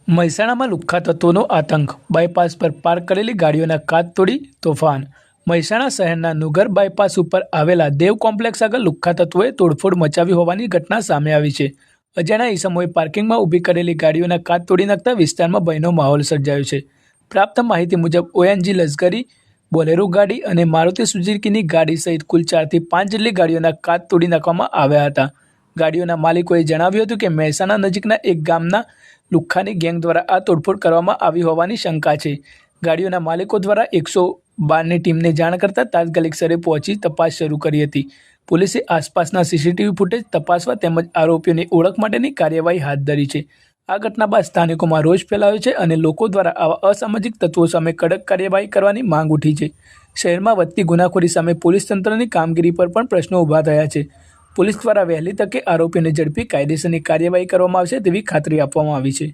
મહેસાણામાં લુખ્ખા તત્વોનો આતંક, બાયપાસ પર પાર્ક કરેલી ગાડીઓના કાચ તોડી તોફાન। મહેસાણા શહેરના નુગર બાયપાસ ઉપર આવેલા દેવ કોમ્પ્લેક્સ આગળ લુખ્ખા તત્વોએ તોડફોડ મચાવી હોવાની ઘટના સામે આવી છે। અજાણ્યા ઈસમોએ પાર્કિંગમાં ઊભી કરેલી ગાડીઓના કાચ તોડી નાખતા વિસ્તારમાં ભયનો માહોલ સર્જાયો છે। પ્રાપ્ત માહિતી મુજબ ઓએનજી લશ્કરી બોલેરો ગાડી અને મારુતિ સુઝુકીની ગાડી સહિત કુલ 4 થી 5 જેટલી ગાડીઓના કાચ તોડી નાખવામાં આવ્યા હતા। ગાડીઓના માલિકોએ જણાવ્યું હતું કે મહેસાણા નજીકના એક ગામના લુખ્ખાની ગેંગ દ્વારા આ તોડફોડ કરવામાં આવી હોવાની શંકા છે। ગાડીઓના માલિકો દ્વારા 112ની ટીમને જાણ કરતા તાત્કાલિક સ્થળે પહોંચી તપાસ શરૂ કરી હતી। પોલીસે આસપાસના સીસીટીવી ફૂટેજ તપાસવા તેમજ આરોપીઓની ઓળખ માટેની કાર્યવાહી હાથ ધરી છે। આ ઘટના બાદ સ્થાનિકોમાં રોષ ફેલાયો છે અને લોકો દ્વારા આવા અસામાજિક તત્વો સામે કડક કાર્યવાહી કરવાની માંગ ઉઠી છે। શહેરમાં વધતી ગુનાખોરી સામે પોલીસ તંત્રની કામગીરી પર પણ પ્રશ્નો ઊભા થયા છે। પોલીસ દ્વારા વહેલી તકે આરોપીઓને ઝડપી કાયદેસરની કાર્યવાહી કરવામાં આવશે તેવી ખાતરી આપવામાં આવી છે।